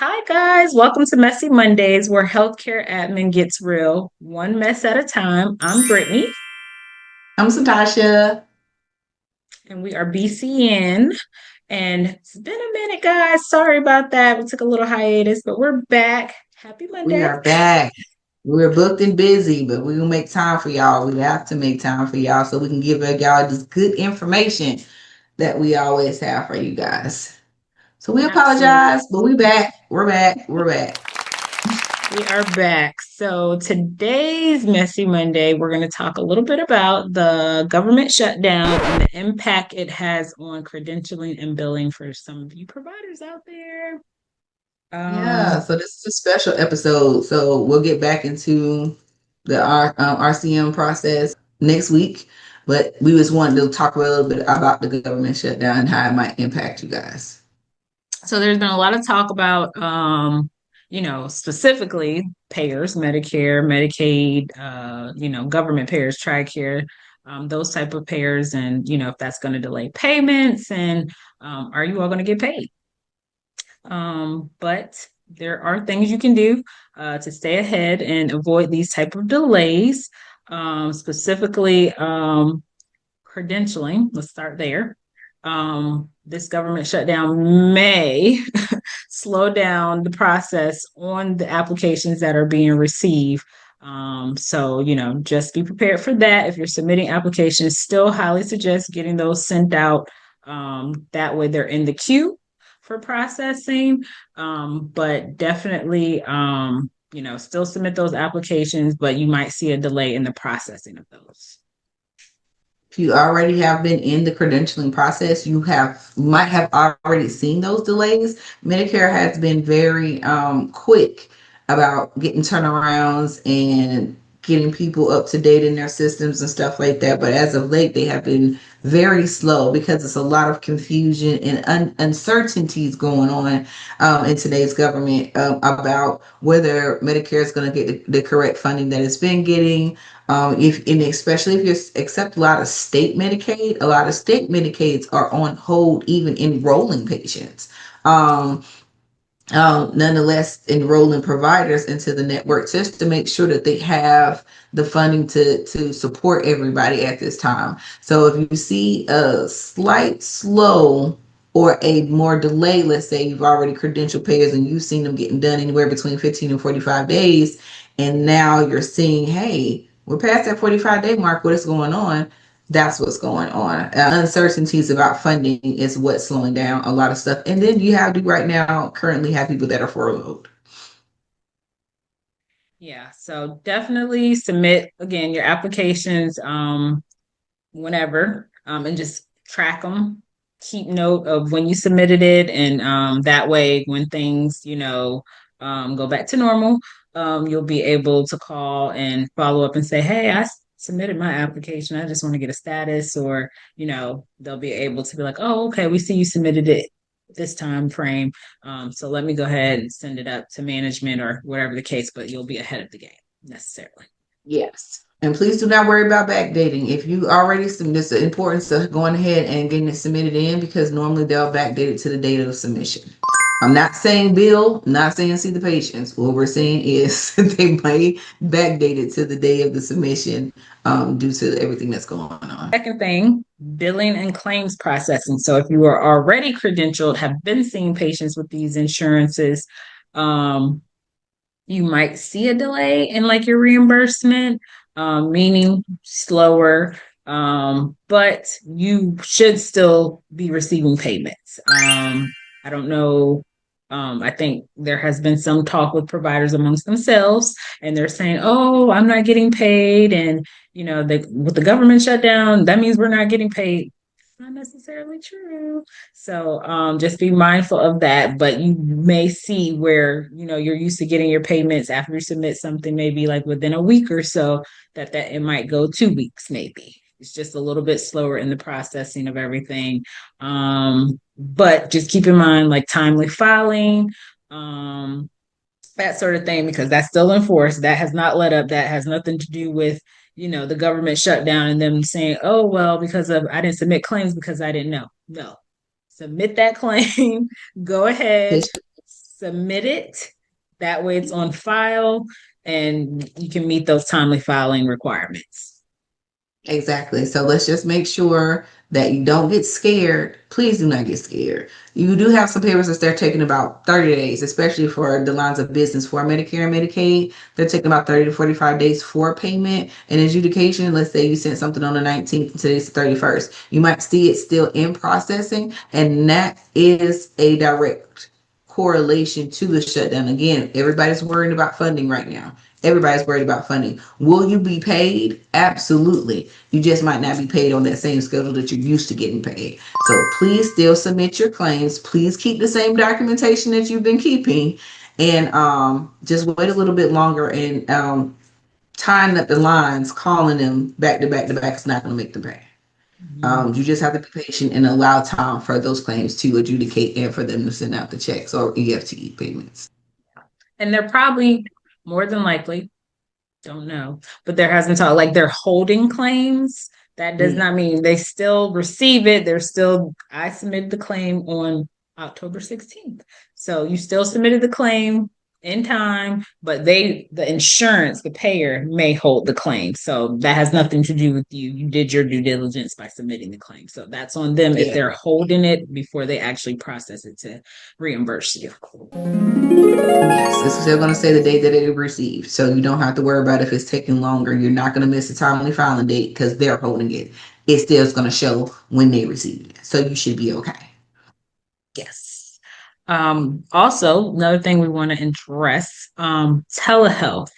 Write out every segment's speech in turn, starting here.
Hi, guys. Welcome to Messy Mondays, where healthcare admin gets real, one mess at a time. I'm Brittany, I'm Satasha. and we are BCN. And it's been a minute, guys. Sorry about that. We took a little hiatus, but we're back. Happy We Monday. are back. We're booked and busy, but we will make time for y'all. We have to make time for y'all so we can give y'all this good information that we always have for you guys. So we Absolutely. apologize, but we back. We're back. We're back. We are back. So today's Messy Monday, we're going to talk a little bit about the government shutdown and the impact it has on credentialing and billing for some of you providers out there. Yeah, Um, so this is a special episode. So we'll get back into the RCM process next week, but we just wanted to talk a little bit about the government shutdown and how it might impact you guys. So there's been a lot of talk about, specifically payers, Medicare, Medicaid, government payers, TRICARE, those type of payers, and if that's going to delay payments, and are you all going to get paid? But there are things you can do to stay ahead and avoid these type of delays. Specifically, credentialing. Let's start there. This government shutdown may slow down the process on the applications that are being received. So, just be prepared for that. If you're submitting applications, still highly suggest getting those sent out. That way they're in the queue for processing. But definitely, still submit those applications, but you might see a delay in the processing of those. If you already have been in the credentialing process, might have already seen those delays. Medicare has been very quick about getting turnarounds and getting people up to date in their systems and stuff like that. But as of late, they have been very slow because it's a lot of confusion and uncertainties going on in today's government about whether Medicare is going to get the correct funding that it's been getting, if and especially if you accept a lot of state Medicaid, a lot of state Medicaids are on hold, even enrolling patients. Um, Nonetheless, enrolling providers into the network just to make sure that they have the funding to support everybody at this time. So if you see a slight slow or a more delay, let's say you've already credentialed payers and you've seen them getting done anywhere between 15 and 45 days, and now you're seeing, hey, we're past that 45-day mark, what is going on? That's what's going on. Uncertainties about funding is what's slowing down a lot of stuff. And then you have to right now currently have people that are furloughed. Yeah, so definitely submit again your applications whenever and just track them. Keep note of when you submitted it, and that way, when things go back to normal, you'll be able to call and follow up and say, "Hey, submitted my application. I just want to get a status," or they'll be able to be like, "Oh, okay, we see you submitted it this time frame. So let me go ahead and send it up to management or whatever the case, but you'll be ahead of the game necessarily." Yes. And please do not worry about backdating. If you already submitted, it's the importance of going ahead and getting it submitted in because normally they'll backdate it to the date of submission. I'm not saying bill, not saying see the patients. What we're saying is they may backdate it to the day of the submission due to everything that's going on. Second thing, billing and claims processing. So if you are already credentialed, have been seeing patients with these insurances, um, you might see a delay in like your reimbursement, meaning slower, but you should still be receiving payments. I don't know. I think there has been some talk with providers amongst themselves, and they're saying, "Oh, I'm not getting paid," and with the government shutdown, that means we're not getting paid. Not necessarily true. So just be mindful of that. But you may see where you're used to getting your payments after you submit something, maybe like within a week or so, that it might go 2 weeks, maybe. It's just a little bit slower in the processing of everything. But just keep in mind like timely filing, um, that sort of thing, because that's still in force. That has not let up. That has nothing to do with the government shutdown and them saying, "Oh well, because of I didn't submit claims because I didn't know." No, submit that claim. Go ahead, submit it. That way it's on file and you can meet those timely filing requirements. Exactly. So let's just make sure that you don't get scared. Please do not get scared. You do have some papers that they're taking about 30 days, especially for the lines of business for Medicare and Medicaid. They're taking about 30 to 45 days for payment and adjudication. Let's say you sent something on the 19th and today's the 31st. You might see it still in processing, and that is a direct correlation to the shutdown. Again, everybody's worried about funding right now. Everybody's worried about funding. Will you be paid? Absolutely. You just might not be paid on that same schedule that you're used to getting paid. So please still submit your claims. Please keep the same documentation that you've been keeping, and just wait a little bit longer, and tying up the lines, calling them back to back to back is not going to make them pay. You just have to be patient and allow time for those claims to adjudicate and for them to send out the checks or EFT payments. And they're probably more than likely, don't know, but there hasn't talked like they're holding claims. That does not mean they still receive it. They're still, I submitted the claim on October 16th. So you still submitted the claim in time, but the insurance, the payer may hold the claim. So that has nothing to do with you. You did your due diligence by submitting the claim. So that's on them if they're holding it before they actually process it to reimburse you. Yes, it's still going to say the date that it received. So you don't have to worry about if it's taking longer. You're not going to miss the timely filing date because they're holding it. It still is going to show when they received it. So you should be okay. Yes. Also, another thing we want to address, telehealth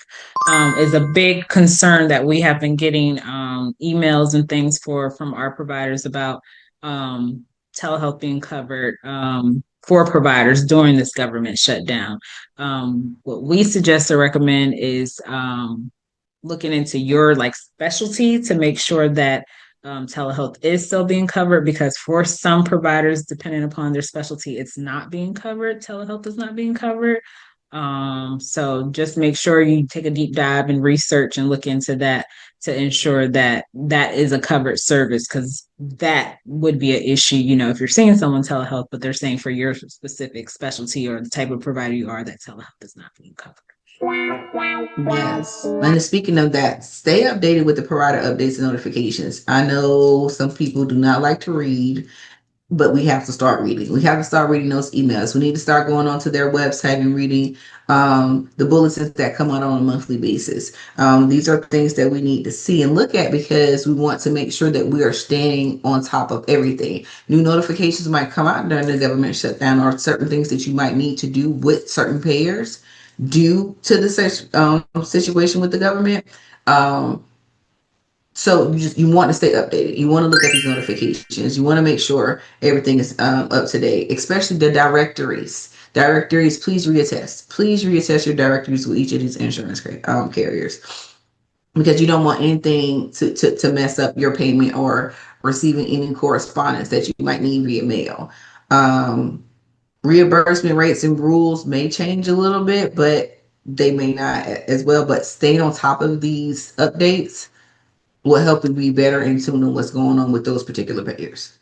is a big concern that we have been getting emails and things from our providers about telehealth being covered for providers during this government shutdown. What we suggest or recommend is looking into your like specialty to make sure that telehealth is still being covered, because for some providers, depending upon their specialty, it's not being covered. Telehealth is not being covered. So just make sure you take a deep dive and research and look into that to ensure that that is a covered service, because that would be an issue, if you're seeing someone telehealth, but they're saying for your specific specialty or the type of provider you are, that telehealth is not being covered. Yes. And speaking of that, stay updated with the provider updates and notifications. I know some people do not like to read, but we have to start reading. We have to start reading those emails. We need to start going onto their website and reading the bulletins that come out on a monthly basis. These are things that we need to see and look at because we want to make sure that we are staying on top of everything. New notifications might come out during the government shutdown, or certain things that you might need to do with certain payers due to the situation with the government. So you want to stay updated. You want to look at these notifications. You want to make sure everything is up to date, especially the directories. Directories, please reattest. Please reattest your directories with each of these insurance carriers, because you don't want anything to mess up your payment or receiving any correspondence that you might need via mail. Reimbursement rates and rules may change a little bit, but they may not as well. But staying on top of these updates will help you be better in tune on what's going on with those particular payers.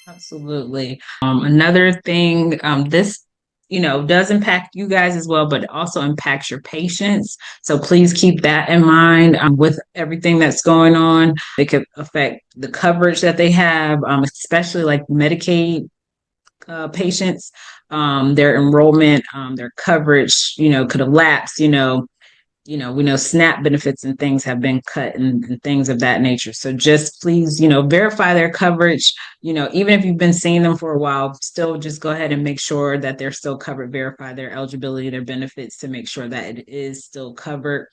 Absolutely. Another thing, this does impact you guys as well, but it also impacts your patients. So please keep that in mind with everything that's going on. It could affect the coverage that they have, especially like Medicaid patients, their enrollment, their coverage, could have lapsed, we know SNAP benefits and things have been cut and things of that nature. So just please, verify their coverage. Even if you've been seeing them for a while, still just go ahead and make sure that they're still covered. Verify their eligibility, their benefits, to make sure that it is still covered,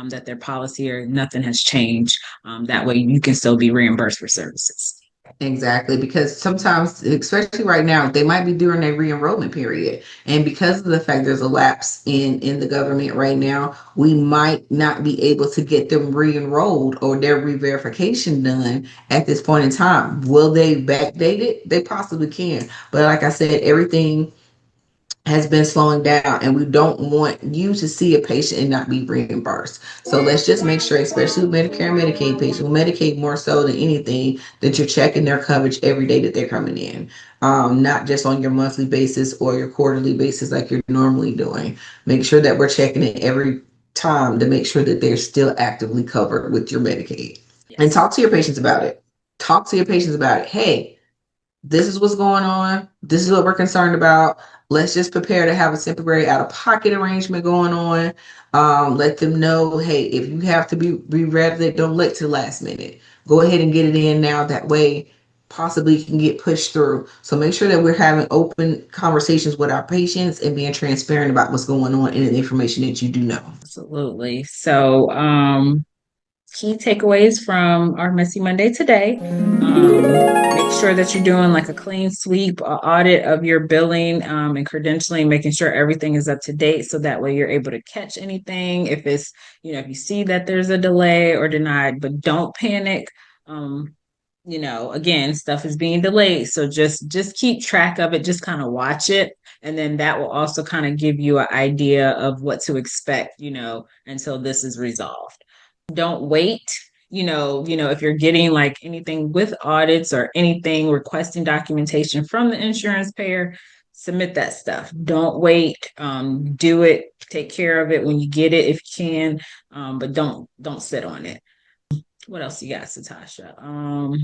that their policy or nothing has changed. That way you can still be reimbursed for services. Exactly, because sometimes, especially right now, they might be during a re-enrollment period, and because of the fact there's a lapse in the government right now, we might not be able to get them re-enrolled or their re-verification done at this point in time. Will they backdate it? They possibly can, but like I said, everything has been slowing down, and we don't want you to see a patient and not be reimbursed. So let's just make sure, especially with Medicare and Medicaid patients, with Medicaid more so than anything, that you're checking their coverage every day that they're coming in, not just on your monthly basis or your quarterly basis like you're normally doing. Make sure that we're checking it every time to make sure that they're still actively covered with your Medicaid. And Yes. talk to your patients about it. Talk to your patients about it. Hey, this is what's going on. This is what we're concerned about. Let's just prepare to have a temporary out of pocket arrangement going on. Let them know, hey, if you have to be ready, don't wait till the last minute. Go ahead and get it in now. That way, possibly can get pushed through. So make sure that we're having open conversations with our patients and being transparent about what's going on and the information that you do know. Absolutely. So, key takeaways from our Messy Monday today. Make sure that you're doing like a clean sweep, audit of your billing and credentialing, making sure everything is up to date. So that way you're able to catch anything. If it's, if you see that there's a delay or denied, but don't panic. Um, again, stuff is being delayed. So just keep track of it, just kind of watch it. And then that will also kind of give you an idea of what to expect, until this is resolved. Don't wait. If you're getting like anything with audits or anything requesting documentation from the insurance payer, submit that stuff. Don't wait. Do it. Take care of it when you get it if you can, but don't sit on it. What else you got, Satasha?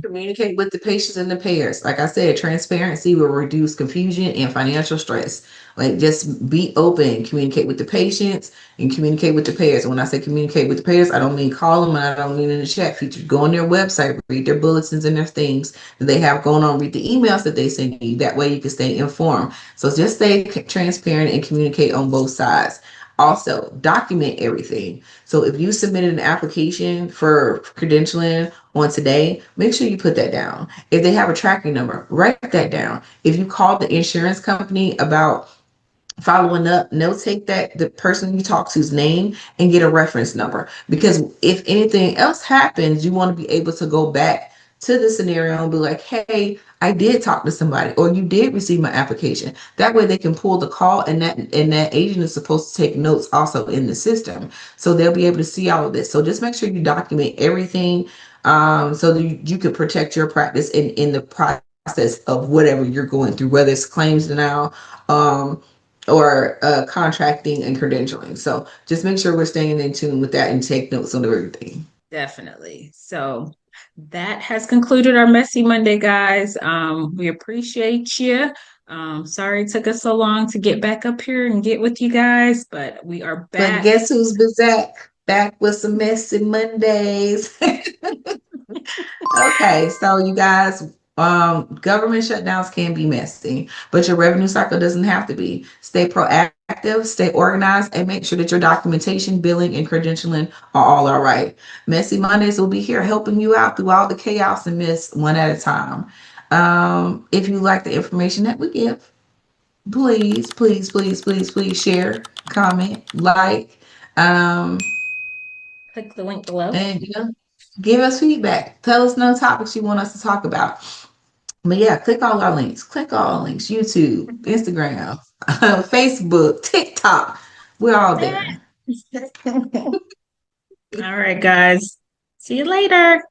Communicate with the patients and the payers. Like I said, transparency will reduce confusion and financial stress. Like just be open, communicate with the patients and communicate with the payers. And when I say communicate with the payers, I don't mean call them and I don't mean in the chat feature. Go on their website, read their bulletins and their things that they have going on, read the emails that they send you. That way you can stay informed. So just stay transparent and communicate on both sides. Also, document everything. So if you submitted an application for credentialing on today, make sure you put that down. If they have a tracking number, write that down. If you call the insurance company about following up, notate that the person you talk to's name and get a reference number. Because if anything else happens, you want to be able to go back to the scenario and be like, hey, I did talk to somebody, or you did receive my application. That way they can pull the call, and that agent is supposed to take notes also in the system. So they'll be able to see all of this. So just make sure you document everything, so that you could protect your practice in the process of whatever you're going through, whether it's claims denial, or contracting and credentialing. So just make sure we're staying in tune with that and take notes on everything. Definitely. So that has concluded our Messy Monday, guys. We appreciate you. Sorry it took us so long to get back up here and get with you guys, but we are But back. guess who's back with some messy Mondays. Okay, so you guys, government shutdowns can be messy, but your revenue cycle doesn't have to be. Stay proactive, stay organized, and make sure that your documentation, billing, and credentialing are all right. Messy Mondays will be here helping you out through all the chaos and mess one at a time. If you like the information that we give, please, please, please, please, please share, comment, like, um, Click the link below. and give us feedback. Tell us no topics you want us to talk about. But yeah, click all our links. Click all our links. YouTube, Instagram, Facebook, TikTok. We're all there. All right, guys. See you later.